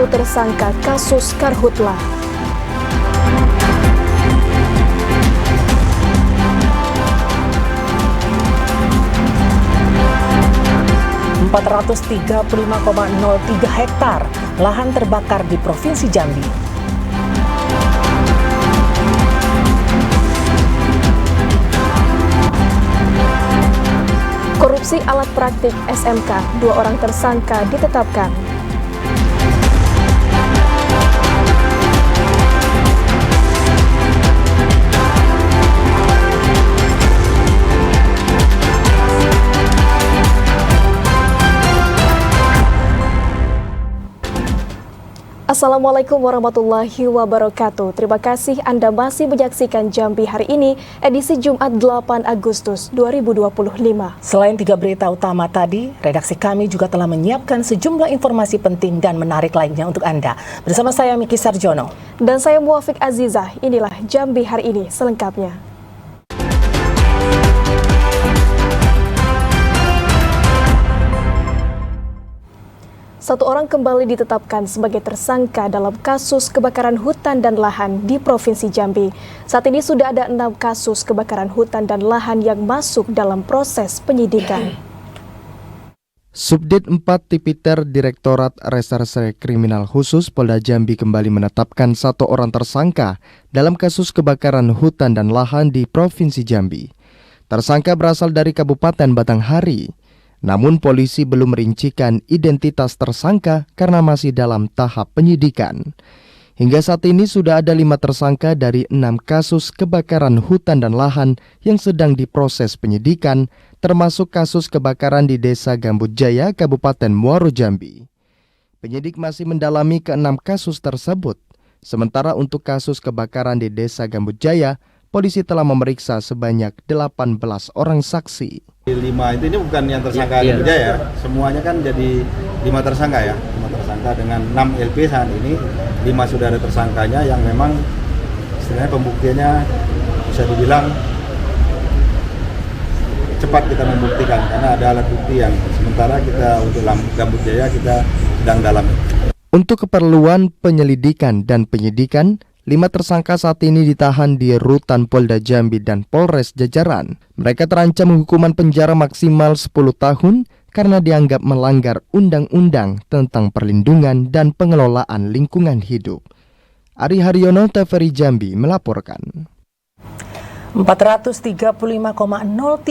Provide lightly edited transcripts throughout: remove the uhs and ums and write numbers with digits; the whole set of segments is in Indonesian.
satu tersangka kasus Karhutla. ...435,03 hektar lahan terbakar di Provinsi Jambi. Korupsi alat praktik SMK, 2 orang tersangka ditetapkan. Assalamualaikum warahmatullahi wabarakatuh. Terima kasih Anda masih menyaksikan Jambi hari ini, edisi Jumat 8 Agustus 2025. Selain 3 berita utama tadi, redaksi kami juga telah menyiapkan sejumlah informasi penting dan menarik lainnya untuk Anda. Bersama saya Miki Sarjono. Dan saya Muafiq Azizah, inilah Jambi hari ini selengkapnya. Satu orang kembali ditetapkan sebagai tersangka dalam kasus kebakaran hutan dan lahan di Provinsi Jambi. Saat ini sudah ada 6 kasus kebakaran hutan dan lahan yang masuk dalam proses penyidikan. Subdit 4 Tipiter Direktorat Reserse Kriminal Khusus Polda Jambi kembali menetapkan 1 orang tersangka dalam kasus kebakaran hutan dan lahan di Provinsi Jambi. Tersangka berasal dari Kabupaten Batanghari. Namun polisi belum merincikan identitas tersangka karena masih dalam tahap penyidikan. Hingga saat ini sudah ada 5 tersangka dari 6 kasus kebakaran hutan dan lahan yang sedang diproses penyidikan, termasuk kasus kebakaran di Desa Gambut Jaya, Kabupaten Muaro Jambi. Penyidik masih mendalami ke-6 kasus tersebut. Sementara untuk kasus kebakaran di Desa Gambut Jaya, polisi telah memeriksa sebanyak 18 orang saksi. 5 itu ini bukan yang tersangka Gambut Jaya, semuanya kan jadi 5 tersangka ya, 5 tersangka dengan 6 LP saat ini, 5 sudah ada tersangkanya yang memang istilahnya pembuktiannya bisa dibilang cepat kita membuktikan karena ada alat bukti yang sementara kita untuk Gambut Jaya kita sedang dalami. Untuk keperluan penyelidikan dan penyidikan, 5 tersangka saat ini ditahan di Rutan Polda Jambi dan Polres Jajaran. Mereka terancam hukuman penjara maksimal 10 tahun karena dianggap melanggar undang-undang tentang perlindungan dan pengelolaan lingkungan hidup. Ari Haryono, TVRI Jambi melaporkan. 435,03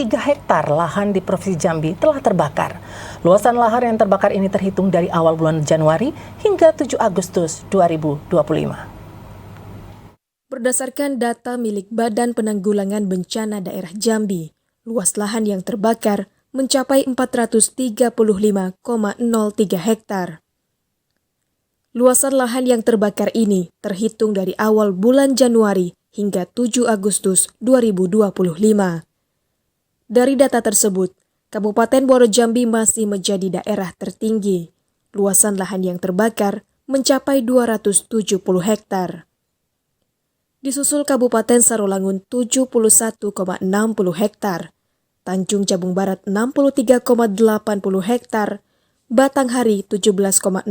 hektar lahan di Provinsi Jambi telah terbakar. Luasan lahan yang terbakar ini terhitung dari awal bulan Januari hingga 7 Agustus 2025. Berdasarkan data milik Badan Penanggulangan Bencana Daerah Jambi, luas lahan yang terbakar mencapai 435,03 hektar. Luasan lahan yang terbakar ini terhitung dari awal bulan Januari hingga 7 Agustus 2025. Dari data tersebut, Kabupaten Muaro Jambi masih menjadi daerah tertinggi. Luasan lahan yang terbakar mencapai 270 hektar. Disusul Kabupaten Sarolangun 71,60 hektar, Tanjung Jabung Barat 63,80 hektar, Batanghari 17,06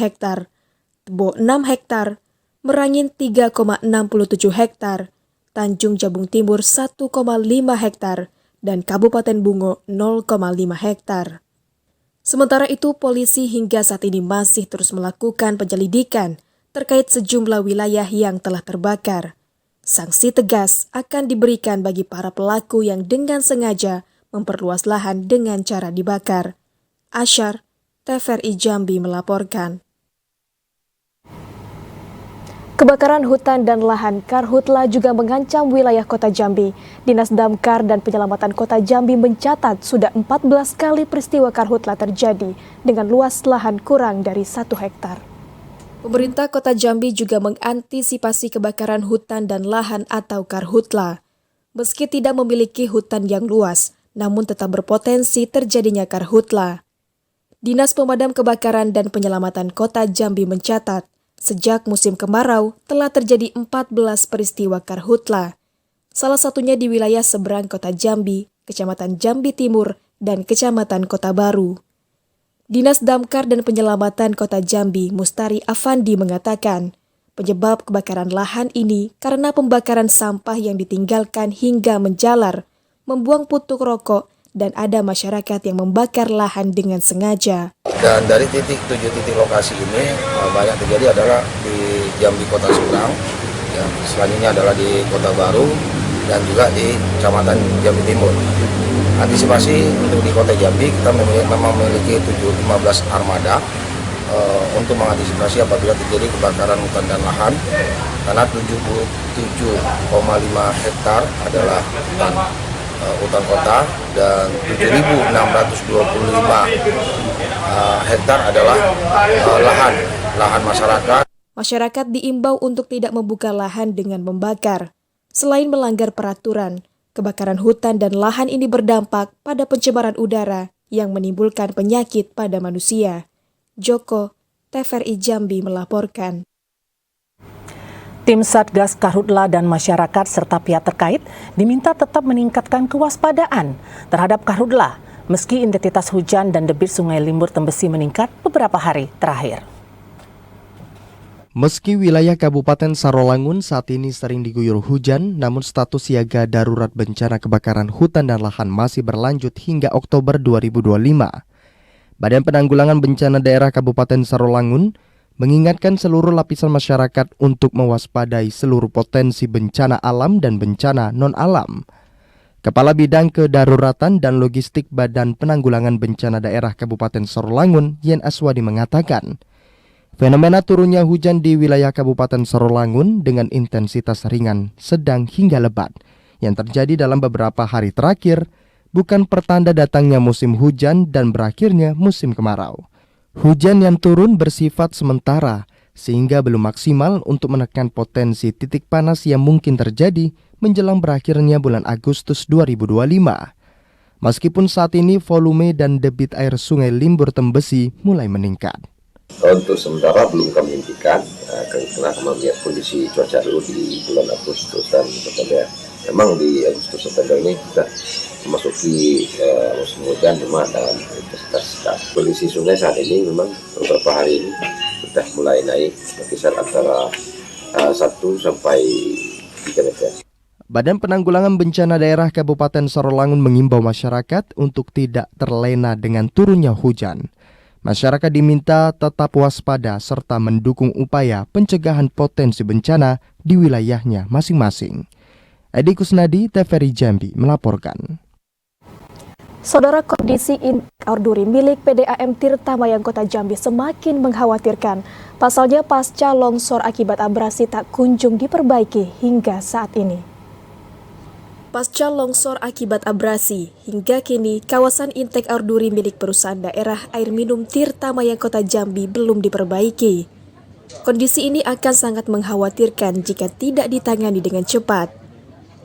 hektar, Tebo 6 hektar, Merangin 3,67 hektar, Tanjung Jabung Timur 1,5 hektar, dan Kabupaten Bungo 0,5 hektar. Sementara itu, polisi hingga saat ini masih terus melakukan penyelidikan terkait sejumlah wilayah yang telah terbakar. Sanksi tegas akan diberikan bagi para pelaku yang dengan sengaja memperluas lahan dengan cara dibakar. Asyar, TVRI Jambi melaporkan. Kebakaran hutan dan lahan Karhutla juga mengancam wilayah Kota Jambi. Dinas Damkar dan Penyelamatan Kota Jambi mencatat sudah 14 kali peristiwa Karhutla terjadi dengan luas lahan kurang dari 1 hektar. Pemerintah Kota Jambi juga mengantisipasi kebakaran hutan dan lahan atau Karhutla. Meski tidak memiliki hutan yang luas, namun tetap berpotensi terjadinya Karhutla. Dinas Pemadam Kebakaran dan Penyelamatan Kota Jambi mencatat, sejak musim kemarau telah terjadi 14 peristiwa Karhutla. Salah satunya di wilayah seberang Kota Jambi, Kecamatan Jambi Timur, dan Kecamatan Kota Baru. Dinas Damkar dan Penyelamatan Kota Jambi, Mustari Afandi mengatakan, penyebab kebakaran lahan ini karena pembakaran sampah yang ditinggalkan hingga menjalar, membuang puntung rokok, dan ada masyarakat yang membakar lahan dengan sengaja. Dan dari 7 titik lokasi ini banyak terjadi adalah di Jambi Kota Seberang, yang selanjutnya adalah di Kota Baru, dan juga di Kecamatan Jambi Timur. Antisipasi untuk di Kota Jambi kita memang memiliki 15 armada untuk mengantisipasi apabila terjadi kebakaran hutan dan lahan, karena 77,5 hektar adalah hutan kota dan 7.625 hektar adalah lahan masyarakat. Masyarakat diimbau untuk tidak membuka lahan dengan membakar. Selain melanggar peraturan, kebakaran hutan dan lahan ini berdampak pada pencemaran udara yang menimbulkan penyakit pada manusia. Joko, TVRI Jambi melaporkan. Tim Satgas Karhutla dan masyarakat serta pihak terkait diminta tetap meningkatkan kewaspadaan terhadap karhutla meski intensitas hujan dan debit Sungai Limbur Tembesi meningkat beberapa hari terakhir. Meski wilayah Kabupaten Sarolangun saat ini sering diguyur hujan, namun status siaga darurat bencana kebakaran hutan dan lahan masih berlanjut hingga Oktober 2025. Badan Penanggulangan Bencana Daerah Kabupaten Sarolangun mengingatkan seluruh lapisan masyarakat untuk mewaspadai seluruh potensi bencana alam dan bencana non-alam. Kepala Bidang Kedaruratan dan Logistik Badan Penanggulangan Bencana Daerah Kabupaten Sarolangun, Yen Aswadi mengatakan, fenomena turunnya hujan di wilayah Kabupaten Sarolangun dengan intensitas ringan, sedang hingga lebat yang terjadi dalam beberapa hari terakhir bukan pertanda datangnya musim hujan dan berakhirnya musim kemarau. Hujan yang turun bersifat sementara sehingga belum maksimal untuk menekan potensi titik panas yang mungkin terjadi menjelang berakhirnya bulan Agustus 2025. Meskipun saat ini volume dan debit air Sungai Limbur Tembesi mulai meningkat. Untuk sementara belum kami hentikan karena kami melihat kondisi cuaca dulu di bulan Agustus dan September. Memang di Agustus September ini kita memasuki musim hujan cuma dalam intensitas. Kondisi sungai saat ini memang beberapa hari ini sudah mulai naik berkisar antara 1 sampai 3 meter. Badan Penanggulangan Bencana Daerah Kabupaten Sarolangun mengimbau masyarakat untuk tidak terlena dengan turunnya hujan. Masyarakat diminta tetap waspada serta mendukung upaya pencegahan potensi bencana di wilayahnya masing-masing. Edi Kusnadi, TVRI Jambi melaporkan. Saudara, kondisi Outdoor Duri milik PDAM Tirtamayang Kota Jambi semakin mengkhawatirkan. Pasalnya pasca longsor akibat abrasi tak kunjung diperbaiki hingga saat ini. Pasca longsor akibat abrasi, hingga kini kawasan intek air duri milik perusahaan daerah air minum Tirtamayang Kota Jambi belum diperbaiki. Kondisi ini akan sangat mengkhawatirkan jika tidak ditangani dengan cepat.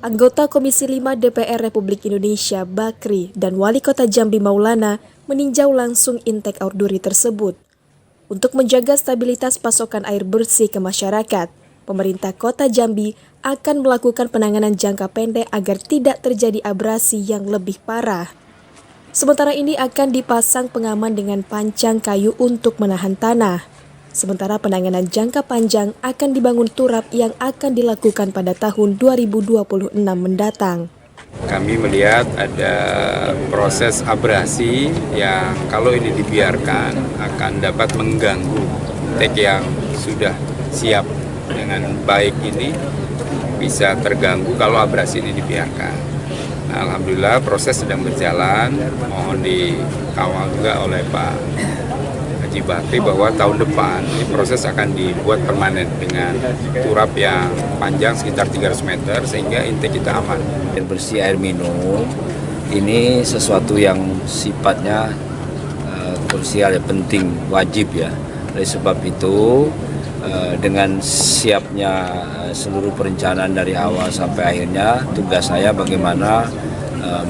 Anggota Komisi 5 DPR Republik Indonesia Bakri dan Wali Kota Jambi Maulana meninjau langsung intek air duri tersebut. Untuk menjaga stabilitas pasokan air bersih ke masyarakat, pemerintah Kota Jambi akan melakukan penanganan jangka pendek agar tidak terjadi abrasi yang lebih parah. Sementara ini akan dipasang pengaman dengan pancang kayu untuk menahan tanah. Sementara penanganan jangka panjang akan dibangun turap yang akan dilakukan pada tahun 2026 mendatang. Kami melihat ada proses abrasi yang kalau ini dibiarkan akan dapat mengganggu tek yang sudah siap dengan baik ini bisa terganggu kalau abrasi ini dibiarkan. Nah, alhamdulillah proses sedang berjalan, mohon dikawal juga oleh Pak Haji Bakri bahwa tahun depan ini proses akan dibuat permanen dengan turap yang panjang sekitar 300 meter sehingga intek kita aman. Air bersih air minum ini sesuatu yang sifatnya krusial, penting, wajib ya. Oleh sebab itu dengan siapnya seluruh perencanaan dari awal sampai akhirnya, tugas saya bagaimana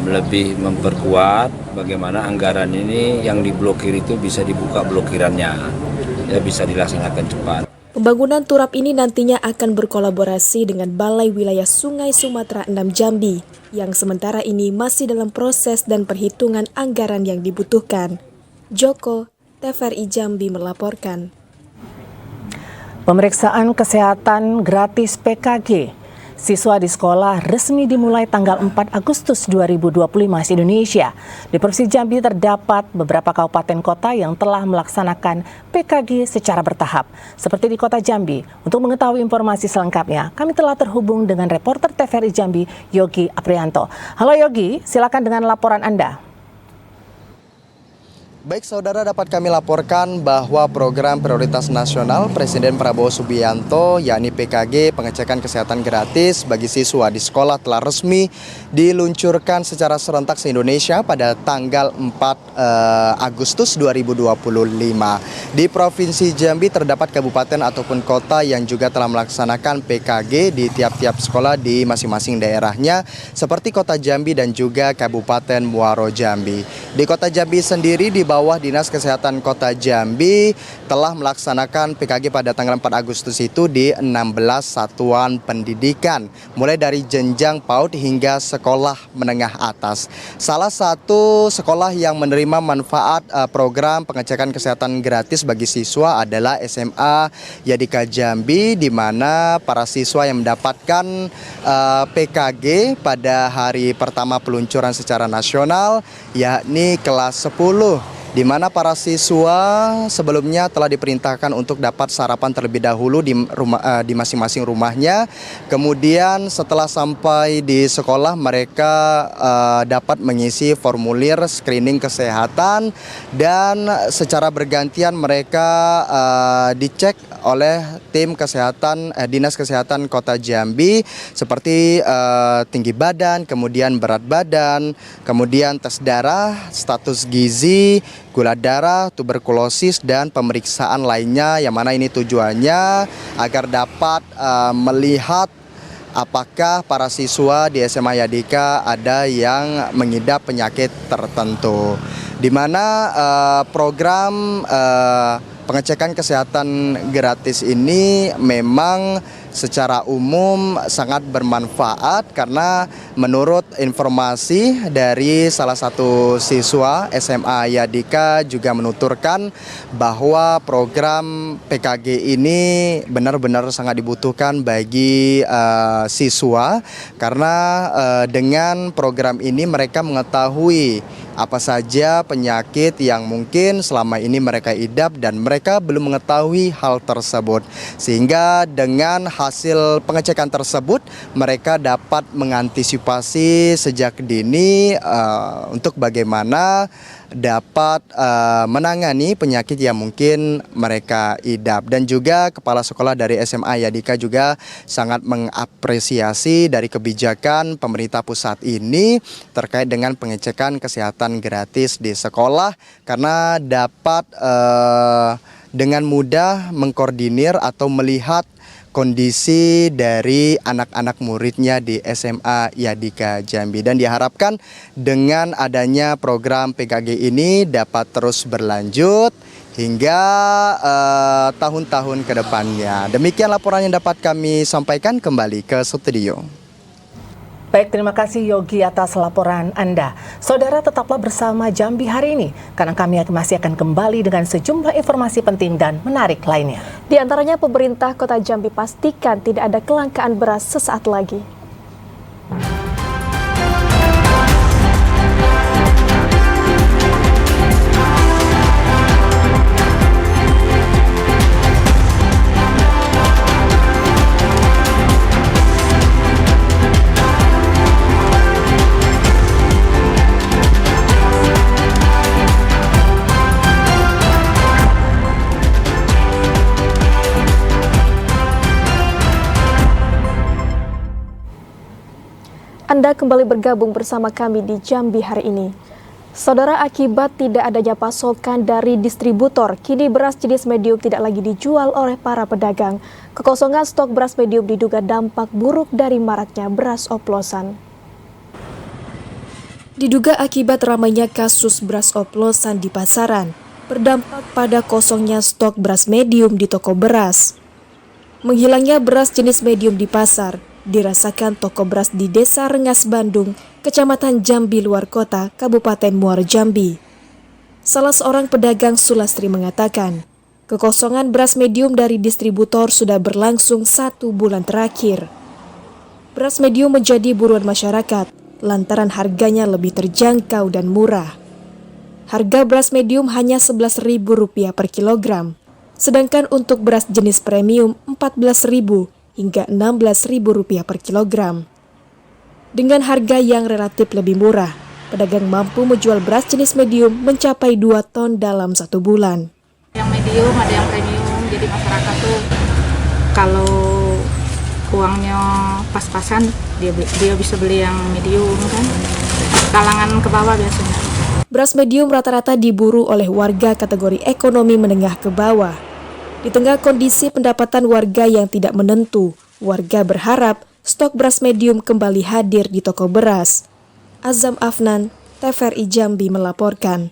lebih memperkuat bagaimana anggaran ini yang diblokir itu bisa dibuka blokirannya, ya bisa dilaksanakan cepat. Pembangunan turap ini nantinya akan berkolaborasi dengan Balai Wilayah Sungai Sumatera 6 Jambi, yang sementara ini masih dalam proses dan perhitungan anggaran yang dibutuhkan. Joko, TVRI Jambi melaporkan. Pemeriksaan kesehatan gratis PKG siswa di sekolah resmi dimulai tanggal 4 Agustus 2025 di Indonesia. Di Provinsi Jambi terdapat beberapa kabupaten kota yang telah melaksanakan PKG secara bertahap. Seperti di Kota Jambi. Untuk mengetahui informasi selengkapnya, kami telah terhubung dengan reporter TVRI Jambi, Yogi Aprianto. Halo Yogi, silakan dengan laporan Anda. Baik saudara, dapat kami laporkan bahwa program prioritas nasional Presiden Prabowo Subianto yakni PKG pengecekan kesehatan gratis bagi siswa di sekolah telah resmi diluncurkan secara serentak se-Indonesia pada tanggal 4 Agustus 2025. Di Provinsi Jambi terdapat kabupaten ataupun kota yang juga telah melaksanakan PKG di tiap-tiap sekolah di masing-masing daerahnya seperti Kota Jambi dan juga Kabupaten Muaro Jambi. Di Kota Jambi sendiri di bawah Dinas Kesehatan Kota Jambi telah melaksanakan PKG pada tanggal 4 Agustus itu di 16 satuan pendidikan, mulai dari jenjang PAUD hingga sekolah menengah atas. Salah satu sekolah yang menerima manfaat program pengecekan kesehatan gratis bagi siswa adalah SMA Yadika Jambi, di mana para siswa yang mendapatkan PKG pada hari pertama peluncuran secara nasional yakni kelas 10, di mana para siswa sebelumnya telah diperintahkan untuk dapat sarapan terlebih dahulu di masing-masing rumahnya. Kemudian setelah sampai di sekolah mereka dapat mengisi formulir screening kesehatan dan secara bergantian mereka dicek oleh tim kesehatan Dinas Kesehatan Kota Jambi seperti tinggi badan, kemudian berat badan, kemudian tes darah, status gizi, gula darah, tuberkulosis, dan pemeriksaan lainnya yang mana ini tujuannya agar dapat melihat apakah para siswa di SMA Yadika ada yang mengidap penyakit tertentu. Di mana program pengecekan kesehatan gratis ini memang secara umum sangat bermanfaat karena menurut informasi dari salah satu siswa SMA Yadika juga menuturkan bahwa program PKG ini benar-benar sangat dibutuhkan bagi siswa karena dengan program ini mereka mengetahui apa saja penyakit yang mungkin selama ini mereka idap dan mereka belum mengetahui hal tersebut. Sehingga dengan hasil pengecekan tersebut mereka dapat mengantisipasi sejak dini untuk bagaimana dapat menangani penyakit yang mungkin mereka idap. Dan juga kepala sekolah dari SMA Yadika juga sangat mengapresiasi dari kebijakan pemerintah pusat ini terkait dengan pengecekan kesehatan gratis di sekolah karena dapat dengan mudah mengkoordinir atau melihat kondisi dari anak-anak muridnya di SMA Yadika Jambi. Dan diharapkan dengan adanya program PKG ini dapat terus berlanjut hingga tahun-tahun ke depannya. Demikian laporan yang dapat kami sampaikan, kembali ke studio. Baik, terima kasih Yogi atas laporan Anda. Saudara, tetaplah bersama Jambi hari ini, karena kami masih akan kembali dengan sejumlah informasi penting dan menarik lainnya. Di antaranya pemerintah Kota Jambi pastikan tidak ada kelangkaan beras sesaat lagi. Anda kembali bergabung bersama kami di Jambi hari ini. Saudara, akibat tidak adanya pasokan dari distributor, kini beras jenis medium tidak lagi dijual oleh para pedagang. Kekosongan stok beras medium diduga dampak buruk dari maraknya beras oplosan. Diduga akibat ramainya kasus beras oplosan di pasaran, berdampak pada kosongnya stok beras medium di toko beras. Menghilangnya beras jenis medium di pasar dirasakan toko beras di Desa Rengas Bandung, Kecamatan Jambi Luar Kota, Kabupaten Muaro Jambi. Salah seorang pedagang Sulastri mengatakan, kekosongan beras medium dari distributor sudah berlangsung 1 bulan terakhir. Beras medium menjadi buruan masyarakat lantaran harganya lebih terjangkau dan murah. Harga beras medium hanya Rp11.000 per kilogram, sedangkan untuk beras jenis premium Rp14.000 hingga Rp16.000 per kilogram. Dengan harga yang relatif lebih murah, pedagang mampu menjual beras jenis medium mencapai 2 ton dalam 1 bulan. Yang medium ada yang premium, jadi masyarakat tuh kalau uangnya pas-pasan dia bisa beli yang medium kan, kalangan ke bawah biasanya. Beras medium rata-rata diburu oleh warga kategori ekonomi menengah ke bawah. Di tengah kondisi pendapatan warga yang tidak menentu, warga berharap stok beras medium kembali hadir di toko beras. Azam Afnan, TVRI Jambi melaporkan.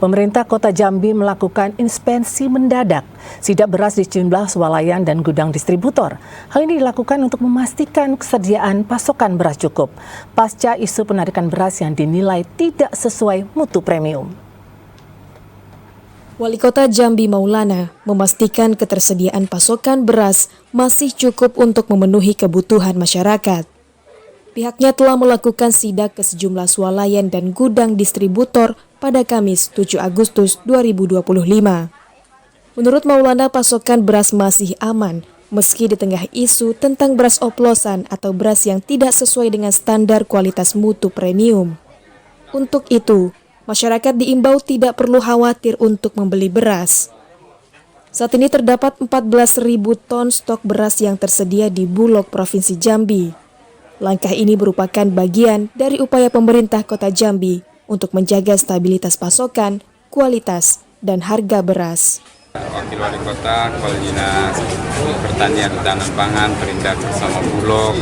Pemerintah Kota Jambi melakukan inspeksi mendadak sidak beras di sejumlah swalayan dan gudang distributor. Hal ini dilakukan untuk memastikan kesediaan pasokan beras cukup pasca isu penarikan beras yang dinilai tidak sesuai mutu premium. Wali Kota Jambi Maulana memastikan ketersediaan pasokan beras masih cukup untuk memenuhi kebutuhan masyarakat. Pihaknya telah melakukan sidak ke sejumlah swalayan dan gudang distributor pada Kamis 7 Agustus 2025. Menurut Maulana, pasokan beras masih aman meski di tengah isu tentang beras oplosan atau beras yang tidak sesuai dengan standar kualitas mutu premium. Untuk itu, masyarakat diimbau tidak perlu khawatir untuk membeli beras. Saat ini terdapat 14.000 ton stok beras yang tersedia di Bulog Provinsi Jambi. Langkah ini merupakan bagian dari upaya pemerintah Kota Jambi untuk menjaga stabilitas pasokan, kualitas, dan harga beras. Wakil Wali Kota, Kepala Dinas Pertanian Ketahanan Pangan, Perindak bersama Bulog,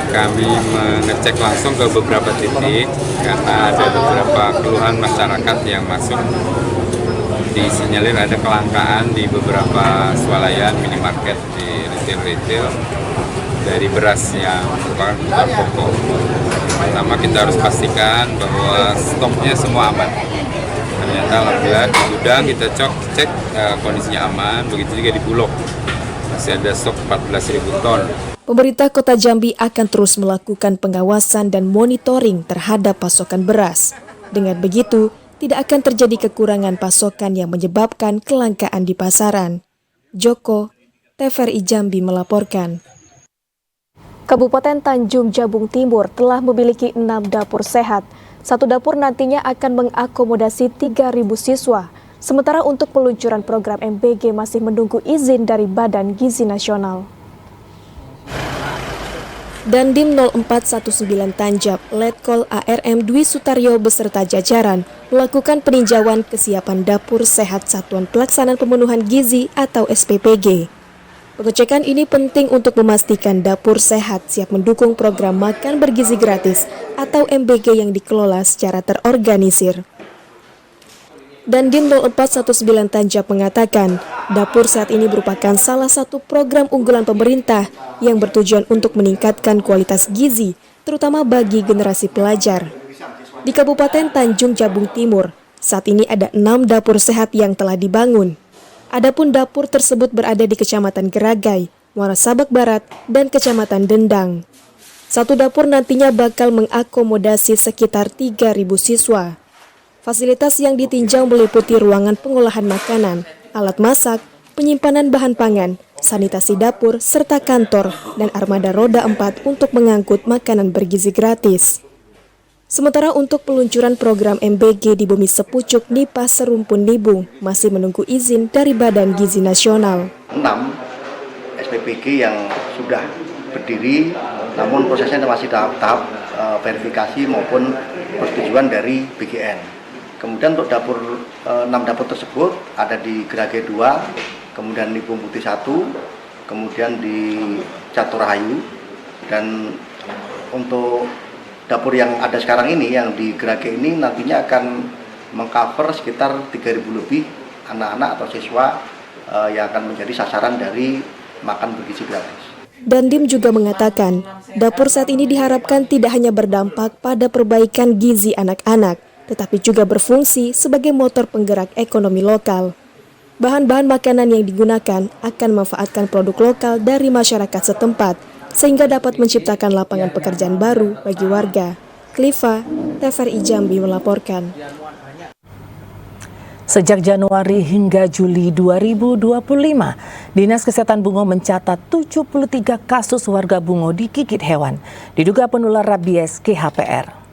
kami mengecek langsung ke beberapa titik karena ada beberapa keluhan masyarakat yang masuk. Disinyalir ada kelangkaan di beberapa swalayan, minimarket, di retail dari beras yang merupakan kebutuhan pokok. Pertama kita harus pastikan bahwa stoknya semua aman. Ternyata alhamdulillah di gudang kita cek kondisinya aman, begitu juga di Bulog. Masih ada stok 14.000 ton. Pemerintah Kota Jambi akan terus melakukan pengawasan dan monitoring terhadap pasokan beras. Dengan begitu, tidak akan terjadi kekurangan pasokan yang menyebabkan kelangkaan di pasaran. Joko, TVRI Jambi melaporkan. Kabupaten Tanjung Jabung Timur telah memiliki 6 dapur sehat. 1 dapur nantinya akan mengakomodasi 3.000 siswa. Sementara untuk peluncuran program MBG masih menunggu izin dari Badan Gizi Nasional. Dandim 0419 Tanjab, Letkol ARM Dwi Sutaryo beserta jajaran melakukan peninjauan kesiapan dapur sehat Satuan Pelaksanaan Pemenuhan Gizi atau SPPG. Pengecekan ini penting untuk memastikan dapur sehat siap mendukung program makan bergizi gratis atau MBG yang dikelola secara terorganisir. Dandim 0419 Tanjab mengatakan, dapur sehat ini merupakan salah satu program unggulan pemerintah yang bertujuan untuk meningkatkan kualitas gizi, terutama bagi generasi pelajar. Di Kabupaten Tanjung Jabung Timur, saat ini ada 6 dapur sehat yang telah dibangun. Adapun dapur tersebut berada di Kecamatan Geragai, Muara Sabak Barat, dan Kecamatan Dendang. 1 dapur nantinya bakal mengakomodasi sekitar 3.000 siswa. Fasilitas yang ditinjau meliputi ruangan pengolahan makanan, alat masak, penyimpanan bahan pangan, sanitasi dapur, serta kantor dan armada roda 4 untuk mengangkut makanan bergizi gratis. Sementara untuk peluncuran program MBG di Bumi Sepucuk Nipah Serumpun Nibung masih menunggu izin dari Badan Gizi Nasional. 6 SPPG yang sudah berdiri, namun prosesnya masih tahap verifikasi maupun persetujuan dari BGN. Kemudian untuk 6 dapur tersebut ada di Geragai 2, kemudian di Nibung Putih 1, kemudian di Caturrahayu, dan untuk dapur yang ada sekarang ini, yang di Geragai ini nantinya akan mengcover sekitar 3.000 lebih anak-anak atau siswa yang akan menjadi sasaran dari makan bergizi gratis. Dandim juga mengatakan, dapur saat ini diharapkan tidak hanya berdampak pada perbaikan gizi anak-anak, tetapi juga berfungsi sebagai motor penggerak ekonomi lokal. Bahan-bahan makanan yang digunakan akan memanfaatkan produk lokal dari masyarakat setempat, sehingga dapat menciptakan lapangan pekerjaan baru bagi warga. Kliva, TVRI Jambi melaporkan. Sejak Januari hingga Juli 2025, Dinas Kesehatan Bungo mencatat 73 kasus warga Bungo digigit hewan, diduga penular rabies KHPR.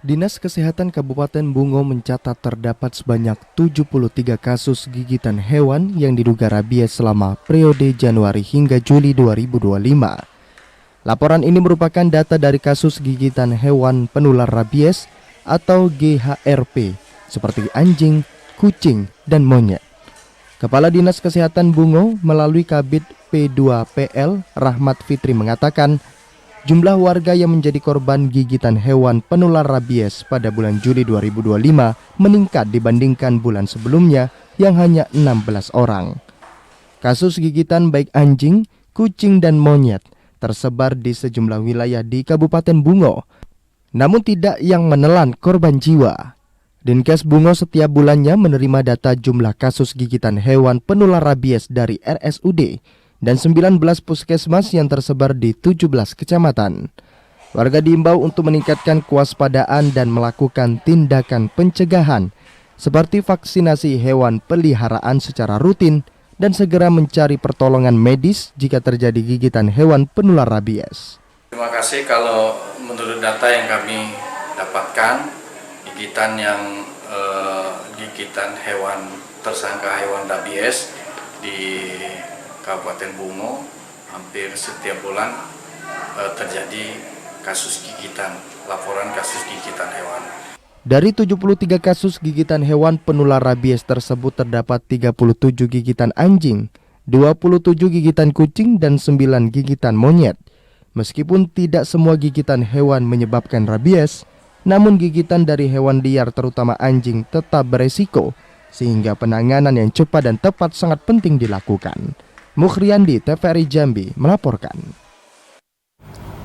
Dinas Kesehatan Kabupaten Bungo mencatat terdapat sebanyak 73 kasus gigitan hewan yang diduga rabies selama periode Januari hingga Juli 2025. Laporan ini merupakan data dari kasus gigitan hewan penular rabies atau GHRP, seperti anjing, kucing, dan monyet. Kepala Dinas Kesehatan Bungo melalui Kabid P2PL Rahmat Fitri mengatakan, jumlah warga yang menjadi korban gigitan hewan penular rabies pada bulan Juli 2025 meningkat dibandingkan bulan sebelumnya yang hanya 16 orang. Kasus gigitan baik anjing, kucing, dan monyet tersebar di sejumlah wilayah di Kabupaten Bungo, namun tidak yang menelan korban jiwa. Dinkes Bungo setiap bulannya menerima data jumlah kasus gigitan hewan penular rabies dari RSUD dan 19 puskesmas yang tersebar di 17 kecamatan. Warga diimbau untuk meningkatkan kewaspadaan dan melakukan tindakan pencegahan seperti vaksinasi hewan peliharaan secara rutin dan segera mencari pertolongan medis jika terjadi gigitan hewan penular rabies. Terima kasih. Kalau menurut data yang kami dapatkan, gigitan hewan tersangka hewan rabies di Kabupaten Bungo hampir setiap bulan terjadi kasus gigitan, laporan kasus gigitan hewan. Dari 73 kasus gigitan hewan penular rabies tersebut terdapat 37 gigitan anjing, 27 gigitan kucing, dan 9 gigitan monyet. Meskipun tidak semua gigitan hewan menyebabkan rabies, namun gigitan dari hewan liar terutama anjing tetap beresiko, sehingga penanganan yang cepat dan tepat sangat penting dilakukan. Mukhriyandi, TVRI Jambi melaporkan.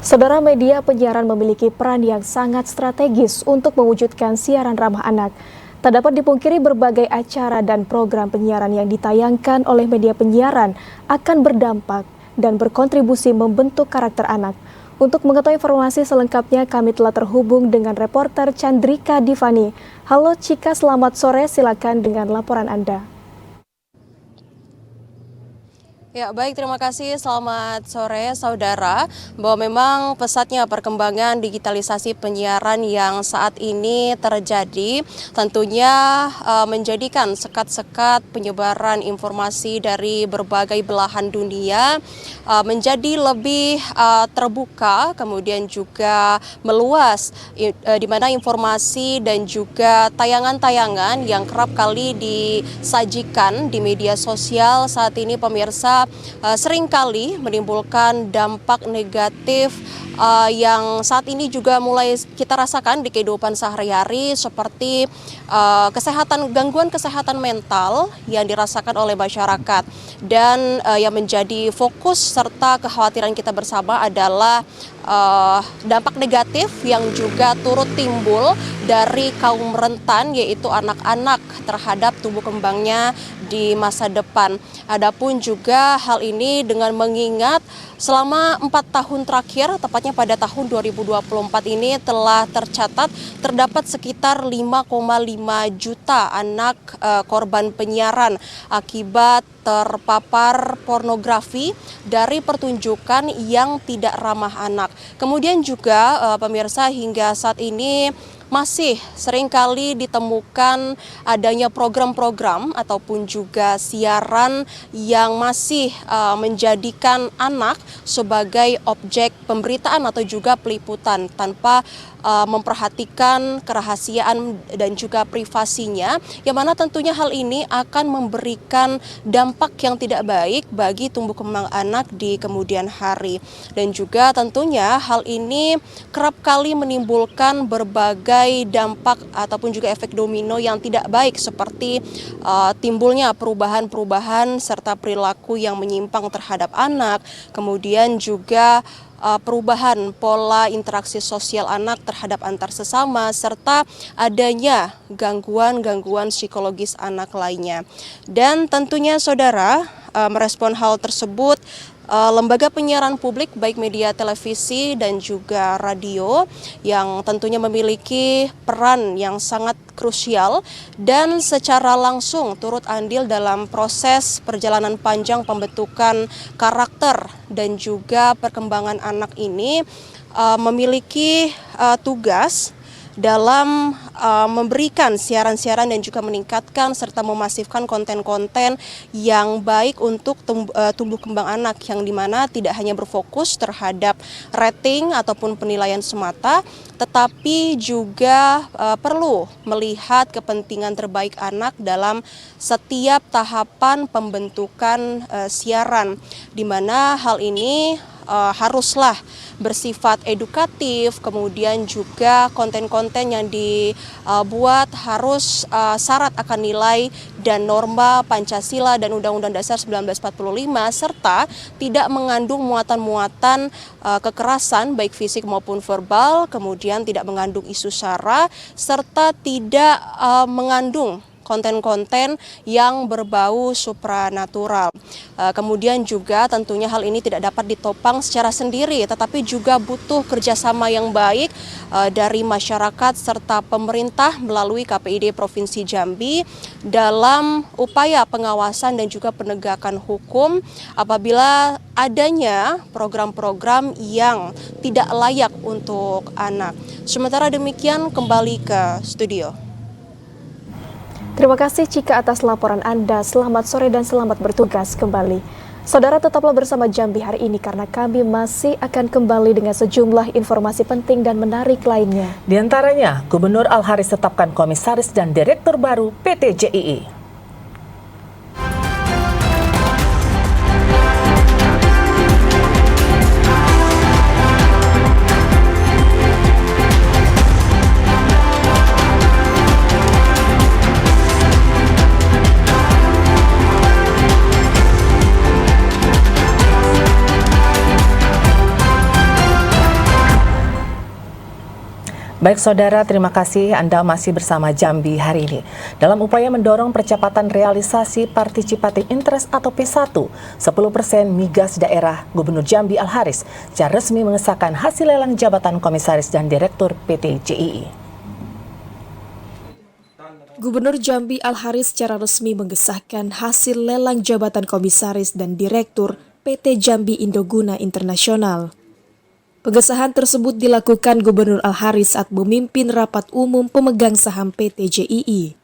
Saudara, media penyiaran memiliki peran yang sangat strategis untuk mewujudkan siaran ramah anak. Tak dapat dipungkiri berbagai acara dan program penyiaran yang ditayangkan oleh media penyiaran akan berdampak dan berkontribusi membentuk karakter anak. Untuk mengetahui informasi selengkapnya, kami telah terhubung dengan reporter Chandrika Divani. Halo Cika, selamat sore, silakan dengan laporan Anda. Ya, baik, terima kasih. Selamat sore, saudara. Bahwa memang pesatnya perkembangan digitalisasi penyiaran yang saat ini terjadi tentunya menjadikan sekat-sekat penyebaran informasi dari berbagai belahan dunia menjadi lebih terbuka, kemudian juga meluas, di mana informasi dan juga tayangan-tayangan yang kerap kali disajikan di media sosial saat ini, pemirsa, seringkali menimbulkan dampak negatif yang saat ini juga mulai kita rasakan di kehidupan sehari-hari, seperti gangguan kesehatan mental yang dirasakan oleh masyarakat. Dan yang menjadi fokus serta kekhawatiran kita bersama adalah dampak negatif yang juga turut timbul dari kaum rentan, yaitu anak-anak, terhadap tumbuh kembangnya di masa depan. Adapun juga hal ini dengan mengingat selama 4 tahun terakhir, tepatnya pada tahun 2024 ini telah tercatat terdapat sekitar 5,5 juta anak korban penyiaran akibat terpapar pornografi dari pertunjukan yang tidak ramah anak. Kemudian juga pemirsa, hingga saat ini masih seringkali ditemukan adanya program-program ataupun juga siaran yang masih menjadikan anak sebagai objek pemberitaan atau juga peliputan tanpa memperhatikan kerahasiaan dan juga privasinya, yang mana tentunya hal ini akan memberikan dampak yang tidak baik bagi tumbuh kembang anak di kemudian hari. Dan juga tentunya hal ini kerap kali menimbulkan berbagai berbagai dampak ataupun juga efek domino yang tidak baik seperti timbulnya perubahan-perubahan serta perilaku yang menyimpang terhadap anak, kemudian juga perubahan pola interaksi sosial anak terhadap antar sesama, serta adanya gangguan-gangguan psikologis anak lainnya. Dan tentunya saudara, merespon hal tersebut, lembaga penyiaran publik baik media televisi dan juga radio yang tentunya memiliki peran yang sangat krusial dan secara langsung turut andil dalam proses perjalanan panjang pembentukan karakter dan juga perkembangan anak ini, memiliki tugas dalam memberikan siaran-siaran dan juga meningkatkan serta memasifkan konten-konten yang baik untuk tumbuh kembang anak, yang dimana tidak hanya berfokus terhadap rating ataupun penilaian semata, tetapi juga perlu melihat kepentingan terbaik anak dalam setiap tahapan pembentukan siaran, di mana hal ini haruslah bersifat edukatif, kemudian juga konten-konten yang dibuat harus syarat akan nilai dan norma Pancasila dan Undang-Undang Dasar 1945, serta tidak mengandung muatan-muatan kekerasan baik fisik maupun verbal, kemudian tidak mengandung isu sara, serta tidak mengandung konten-konten yang berbau supranatural. Kemudian juga tentunya hal ini tidak dapat ditopang secara sendiri, tetapi juga butuh kerjasama yang baik dari masyarakat serta pemerintah melalui KPID Provinsi Jambi dalam upaya pengawasan dan juga penegakan hukum apabila adanya program-program yang tidak layak untuk anak. Sementara demikian, kembali ke studio. Terima kasih Cika atas laporan Anda. Selamat sore dan selamat bertugas kembali. Saudara, tetaplah bersama Jambi hari ini karena kami masih akan kembali dengan sejumlah informasi penting dan menarik lainnya. Di antaranya, Gubernur Al-Haris tetapkan komisaris dan direktur baru PT JII. Baik saudara, terima kasih Anda masih bersama Jambi hari ini. Dalam upaya mendorong percepatan realisasi participating interest atau P1, 10% migas daerah, Gubernur Jambi Al-Haris secara resmi mengesahkan hasil lelang jabatan komisaris dan direktur PT JII. Gubernur Jambi Al-Haris secara resmi mengesahkan hasil lelang jabatan komisaris dan direktur PT Jambi Indoguna Internasional. Pengesahan tersebut dilakukan Gubernur Al-Haris saat memimpin rapat umum pemegang saham PT JII.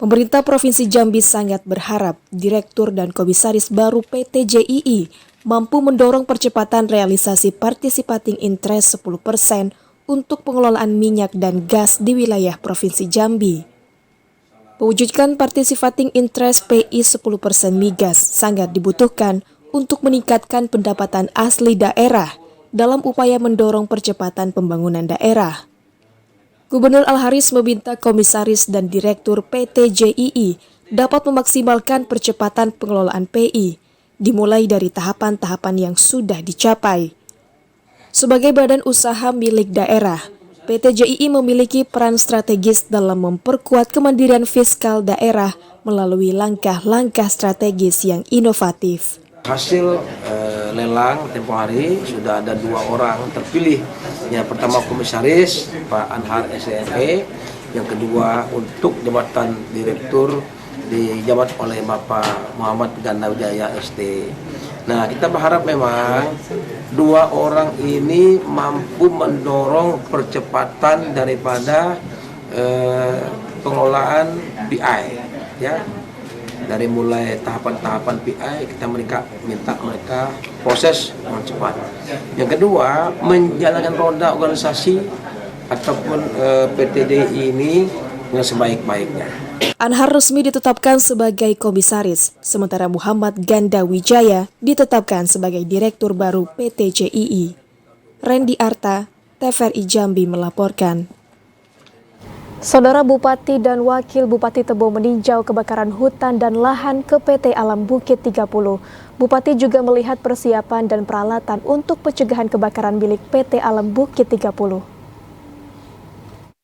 Pemerintah Provinsi Jambi sangat berharap direktur dan komisaris baru PT JII mampu mendorong percepatan realisasi participating interest 10% untuk pengelolaan minyak dan gas di wilayah Provinsi Jambi. Mewujudkan participating interest PI 10% migas sangat dibutuhkan untuk meningkatkan pendapatan asli daerah dalam upaya mendorong percepatan pembangunan daerah. Gubernur Al-Haris meminta komisaris dan direktur PT JII dapat memaksimalkan percepatan pengelolaan PI, dimulai dari tahapan-tahapan yang sudah dicapai. Sebagai badan usaha milik daerah, PT JII memiliki peran strategis dalam memperkuat kemandirian fiskal daerah melalui langkah-langkah strategis yang inovatif. Hasil lelang tempoh hari sudah ada 2 orang terpilih. Yang pertama komisaris Pak Anhar SME, yang kedua untuk jabatan direktur dijabat oleh Bapak Muhammad Ganda Wijaya ST. Nah, kita berharap memang 2 orang ini mampu mendorong percepatan daripada pengelolaan PI, ya. Dari mulai tahapan-tahapan PI kita minta mereka proses dengan cepat. Yang kedua, menjalankan roda organisasi ataupun PT JII ini dengan sebaik-baiknya. Anhar resmi ditetapkan sebagai komisaris, sementara Muhammad Ganda Wijaya ditetapkan sebagai direktur baru PT JII. Randy Arta, TVRI Jambi melaporkan. Saudara Bupati dan Wakil Bupati Tebo meninjau kebakaran hutan dan lahan ke PT Alam Bukit 30. Bupati juga melihat persiapan dan peralatan untuk pencegahan kebakaran milik PT Alam Bukit 30.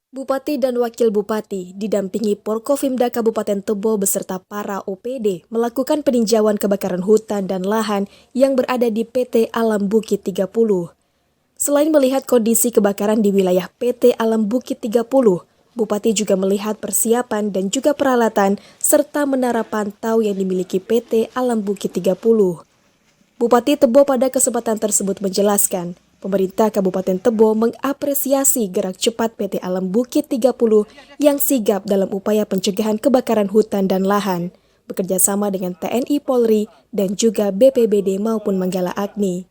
Bupati dan Wakil Bupati didampingi Porkofimda Kabupaten Tebo beserta para OPD melakukan peninjauan kebakaran hutan dan lahan yang berada di PT Alam Bukit 30. Selain melihat kondisi kebakaran di wilayah PT Alam Bukit 30, Bupati juga melihat persiapan dan juga peralatan serta menara pantau yang dimiliki PT Alam Bukit 30. Bupati Tebo pada kesempatan tersebut menjelaskan, pemerintah Kabupaten Tebo mengapresiasi gerak cepat PT Alam Bukit 30 yang sigap dalam upaya pencegahan kebakaran hutan dan lahan, bekerja sama dengan TNI Polri dan juga BPBD maupun Manggala Agni.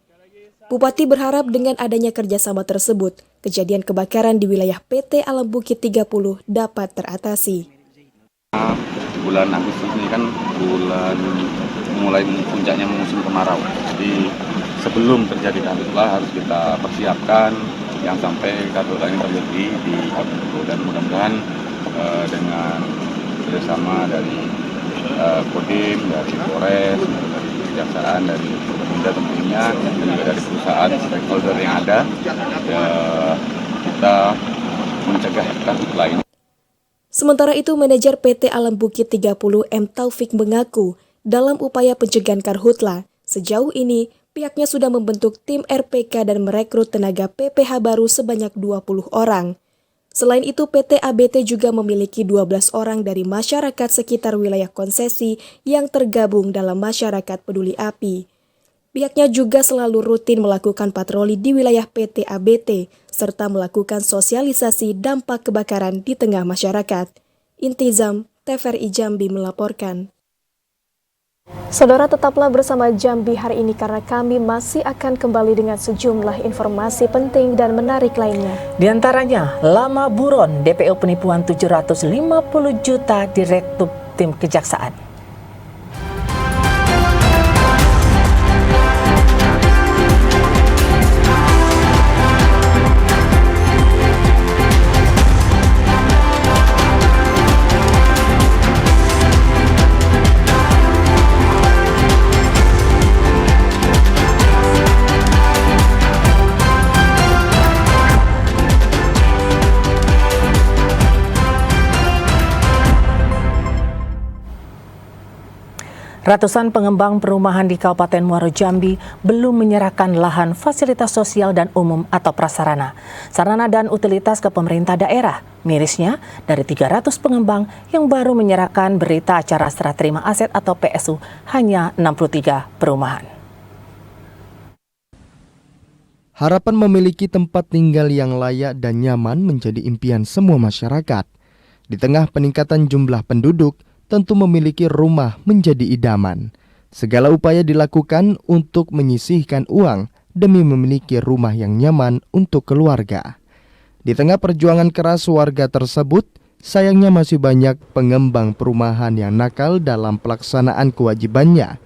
Bupati berharap dengan adanya kerjasama tersebut, kejadian kebakaran di wilayah PT Alam Bukit 30 dapat teratasi. Bulan Agustus ini kan bulan mulai puncaknya musim kemarau. Jadi sebelum terjadi karhutlah harus kita persiapkan yang sampai karhutlah ini terjadi di Kabupaten, dan mudah-mudahan dengan kerjasama dari Kodim, dari Polres, dari Kejaksaan, dari Pemerintah tentunya, dan juga dari perusahaan stakeholder yang ada, kita mencegah karhutlah ini. Sementara itu, manajer PT Alam Bukit 30 M. Taufik mengaku, dalam upaya pencegahan karhutlah, sejauh ini pihaknya sudah membentuk tim RPK dan merekrut tenaga PPH baru sebanyak 20 orang. Selain itu, PT ABT juga memiliki 12 orang dari masyarakat sekitar wilayah konsesi yang tergabung dalam masyarakat peduli api. Pihaknya juga selalu rutin melakukan patroli di wilayah PT ABT, serta melakukan sosialisasi dampak kebakaran di tengah masyarakat. Intizam, TVRI Jambi melaporkan. Saudara, tetaplah bersama Jambi hari ini karena kami masih akan kembali dengan sejumlah informasi penting dan menarik lainnya. Di antaranya, lama buron DPO penipuan 750 juta Direktur Tim Kejaksaan. Ratusan pengembang perumahan di Kabupaten Muaro Jambi belum menyerahkan lahan fasilitas sosial dan umum atau prasarana, sarana dan utilitas ke pemerintah daerah. Mirisnya, dari 300 pengembang yang baru menyerahkan berita acara serah terima aset atau PSU hanya 63 perumahan. Harapan memiliki tempat tinggal yang layak dan nyaman menjadi impian semua masyarakat. Di tengah peningkatan jumlah penduduk, tentu memiliki rumah menjadi idaman. Segala upaya dilakukan untuk menyisihkan uang demi memiliki rumah yang nyaman untuk keluarga. Di tengah perjuangan keras warga tersebut, sayangnya masih banyak pengembang perumahan yang nakal dalam pelaksanaan kewajibannya.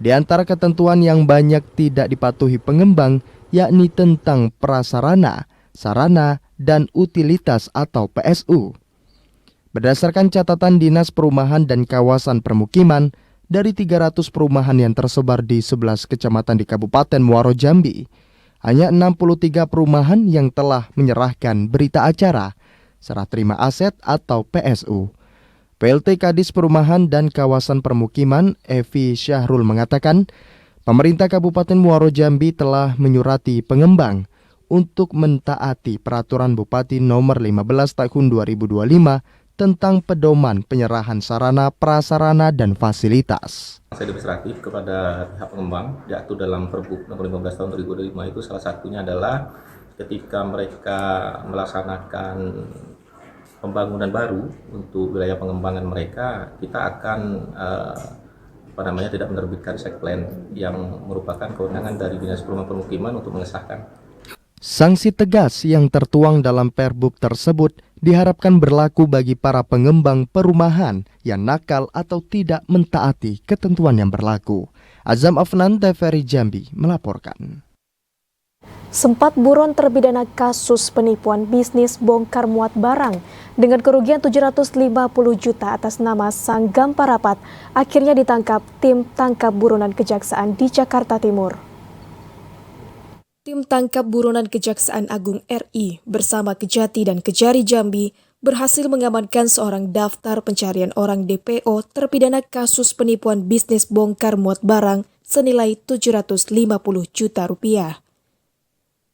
Di antara ketentuan yang banyak tidak dipatuhi pengembang, yakni tentang prasarana, sarana, dan utilitas atau PSU. Berdasarkan catatan Dinas Perumahan dan Kawasan Permukiman, dari 300 perumahan yang tersebar di 11 kecamatan di Kabupaten Muaro Jambi, hanya 63 perumahan yang telah menyerahkan berita acara serah terima aset atau PSU. PLT Kadis Perumahan dan Kawasan Permukiman, Evi Syahrul mengatakan, pemerintah Kabupaten Muaro Jambi telah menyurati pengembang untuk mentaati Peraturan Bupati Nomor 15 Tahun 2025 tentang pedoman penyerahan sarana, prasarana, dan fasilitas. Administratif kepada pihak pengembang, yaitu dalam Pergub Nomor 15 Tahun 2025 itu salah satunya adalah ketika mereka melaksanakan pembangunan baru untuk wilayah pengembangan mereka, kita akan tidak menerbitkan sekplen yang merupakan kewenangan dari Dinas Perumahan Permukiman untuk mengesahkan. Sanksi tegas yang tertuang dalam Perbub tersebut diharapkan berlaku bagi para pengembang perumahan yang nakal atau tidak mentaati ketentuan yang berlaku. Azam Afnan, TVRI Jambi melaporkan. Sempat buron terpidana kasus penipuan bisnis bongkar muat barang dengan kerugian 750 juta atas nama Sanggam Parapat akhirnya ditangkap tim tangkap buronan Kejaksaan di Jakarta Timur. Tim tangkap buronan Kejaksaan Agung RI bersama Kejati dan Kejari Jambi berhasil mengamankan seorang daftar pencarian orang DPO terpidana kasus penipuan bisnis bongkar muat barang senilai 750 juta rupiah.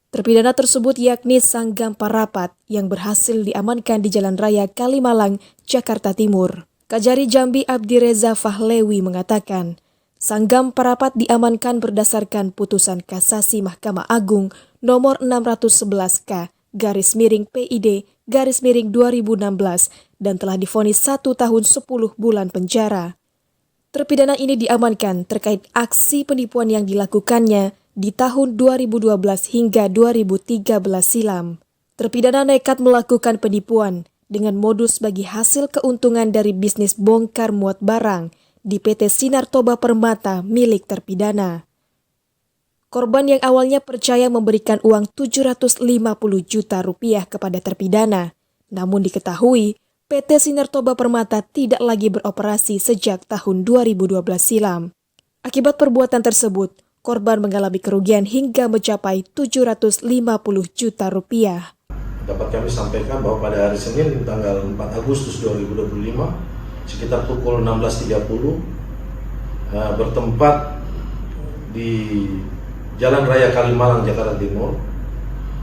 Terpidana tersebut yakni Sanggam Parapat yang berhasil diamankan di Jalan Raya Kalimalang, Jakarta Timur. Kajari Jambi Abdi Reza Fahlewi mengatakan, Sanggam Parapat diamankan berdasarkan putusan kasasi Mahkamah Agung nomor 611/PID/2016 dan telah divonis 1 tahun 10 bulan penjara. Terpidana ini diamankan terkait aksi penipuan yang dilakukannya di tahun 2012 hingga 2013 silam. Terpidana nekat melakukan penipuan dengan modus bagi hasil keuntungan dari bisnis bongkar muat barang di PT Sinar Toba Permata milik terpidana. Korban yang awalnya percaya memberikan uang 750 juta rupiah kepada terpidana, namun diketahui PT Sinar Toba Permata tidak lagi beroperasi sejak tahun 2012 silam. Akibat perbuatan tersebut, korban mengalami kerugian hingga mencapai 750 juta rupiah. Dapat kami sampaikan bahwa pada hari Senin tanggal 4 Agustus 2025 sekitar pukul 16.30 bertempat di Jalan Raya Kalimalang, Jakarta Timur,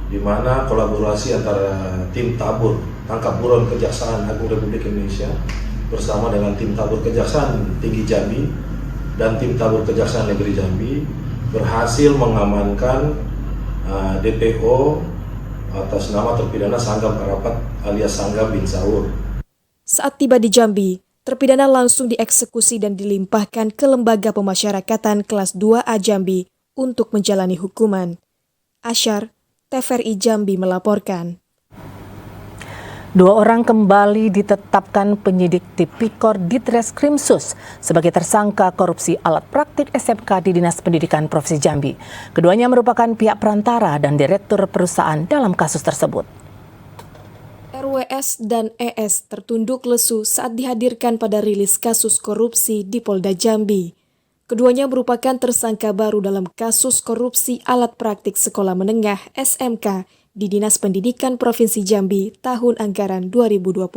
di mana kolaborasi antara tim tabur tangkap buron Kejaksaan Agung Republik Indonesia bersama dengan tim tabur Kejaksaan Tinggi Jambi dan tim tabur Kejaksaan Negeri Jambi berhasil mengamankan DPO atas nama terpidana Sanggam Parapat alias Sanggam bin Saur. Saat tiba di Jambi, terpidana langsung dieksekusi dan dilimpahkan ke Lembaga Pemasyarakatan Kelas 2A Jambi untuk menjalani hukuman. Asyar, TVRI Jambi melaporkan. 2 orang kembali ditetapkan penyidik Tipikor Ditreskrimsus sebagai tersangka korupsi alat praktik SMK di Dinas Pendidikan Provinsi Jambi. Keduanya merupakan pihak perantara dan direktur perusahaan dalam kasus tersebut. RWS dan ES tertunduk lesu saat dihadirkan pada rilis kasus korupsi di Polda Jambi. Keduanya merupakan tersangka baru dalam kasus korupsi alat praktik sekolah menengah SMK di Dinas Pendidikan Provinsi Jambi tahun anggaran 2022.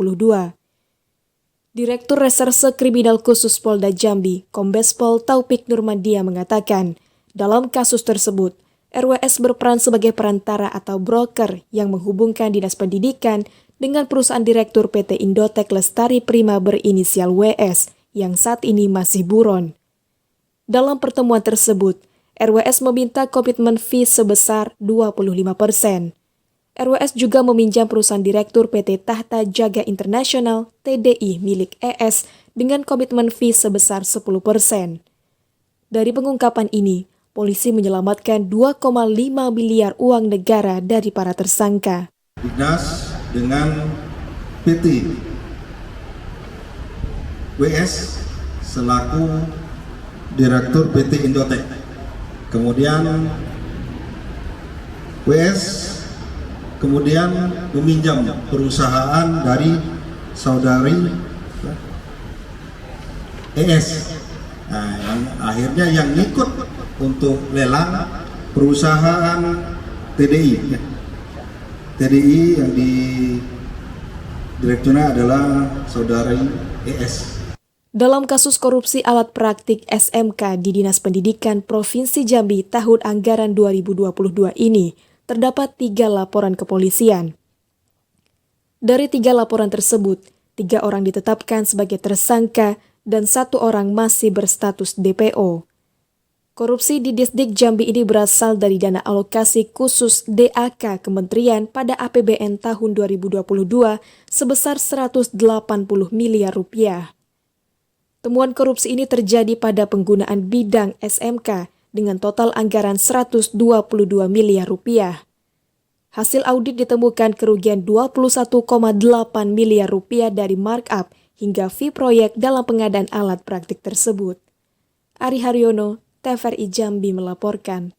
Direktur Reserse Kriminal Khusus Polda Jambi, Kombes Pol Taufik Nurmandia mengatakan, dalam kasus tersebut, RWS berperan sebagai perantara atau broker yang menghubungkan Dinas Pendidikan dengan perusahaan direktur PT Indotek Lestari Prima berinisial WS yang saat ini masih buron. Dalam pertemuan tersebut, RWS meminta komitmen fee sebesar 25%. RWS juga meminjam perusahaan direktur PT Tahta Jaga Internasional TDI milik ES dengan komitmen fee sebesar 10%. Dari pengungkapan ini, polisi menyelamatkan 2,5 miliar uang negara dari para tersangka. Dinas dengan PT WS selaku Direktur PT Indotek. Kemudian WS kemudian meminjam perusahaan dari saudari ES. Nah, akhirnya yang ikut untuk lelang perusahaan TDI. TDI yang di direkturnya adalah saudari ES. Dalam kasus korupsi alat praktik SMK di Dinas Pendidikan Provinsi Jambi tahun anggaran 2022 ini, terdapat 3 laporan kepolisian. Dari 3 laporan tersebut, 3 orang ditetapkan sebagai tersangka dan 1 orang masih berstatus DPO. Korupsi di Disdik Jambi ini berasal dari dana alokasi khusus DAK Kementerian pada APBN tahun 2022 sebesar 180 miliar rupiah. Temuan korupsi ini terjadi pada penggunaan bidang SMK dengan total anggaran 122 miliar rupiah. Hasil audit ditemukan kerugian 21,8 miliar rupiah dari markup hingga fee proyek dalam pengadaan alat praktik tersebut. Ari Haryono, TVRI Jambi melaporkan.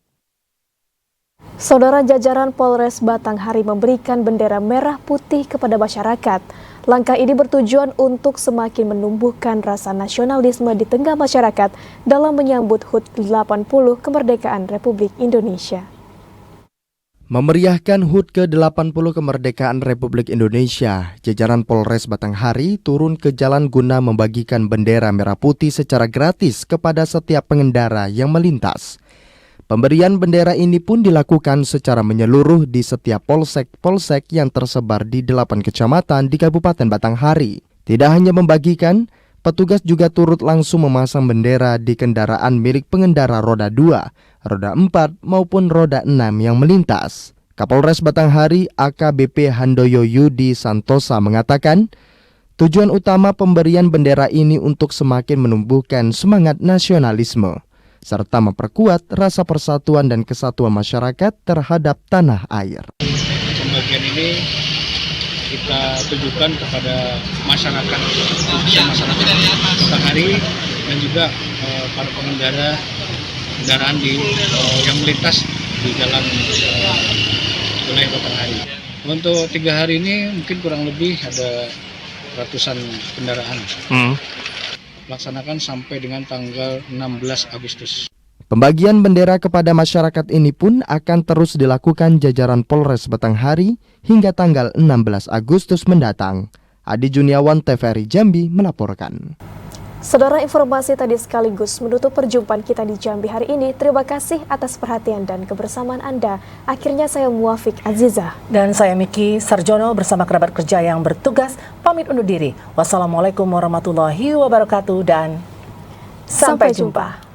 Saudara, jajaran Polres Batanghari memberikan bendera merah putih kepada masyarakat. Langkah ini bertujuan untuk semakin menumbuhkan rasa nasionalisme di tengah masyarakat dalam menyambut HUT 80 kemerdekaan Republik Indonesia. Memeriahkan HUT ke-80 kemerdekaan Republik Indonesia, jajaran Polres Batanghari turun ke jalan guna membagikan bendera merah putih secara gratis kepada setiap pengendara yang melintas. Pemberian bendera ini pun dilakukan secara menyeluruh di setiap polsek-polsek yang tersebar di 8 kecamatan di Kabupaten Batanghari. Tidak hanya membagikan, petugas juga turut langsung memasang bendera di kendaraan milik pengendara roda 2, roda 4 maupun roda 6 yang melintas. Kapolres Batanghari AKBP Handoyo Yudi Santosa mengatakan, tujuan utama pemberian bendera ini untuk semakin menumbuhkan semangat nasionalisme serta memperkuat rasa persatuan dan kesatuan masyarakat terhadap tanah air. Pembagian ini kita tujukan kepada masyarakat Batanghari dan juga para pengendara kendaraan yang melintas di jalan wilayah Batanghari. Untuk 3 hari ini mungkin kurang lebih ada ratusan kendaraan. Laksanakan sampai dengan tanggal 16 Agustus. Pembagian bendera kepada masyarakat ini pun akan terus dilakukan jajaran Polres Batanghari hingga tanggal 16 Agustus mendatang. Adi Juniawan, TVRI Jambi melaporkan. Saudara, informasi tadi sekaligus menutup perjumpaan kita di Jambi hari ini. Terima kasih atas perhatian dan kebersamaan Anda. Akhirnya saya Muafiq Aziza. Dan saya Miki Sarjono bersama kerabat kerja yang bertugas pamit undur diri. Wassalamualaikum warahmatullahi wabarakatuh dan sampai jumpa.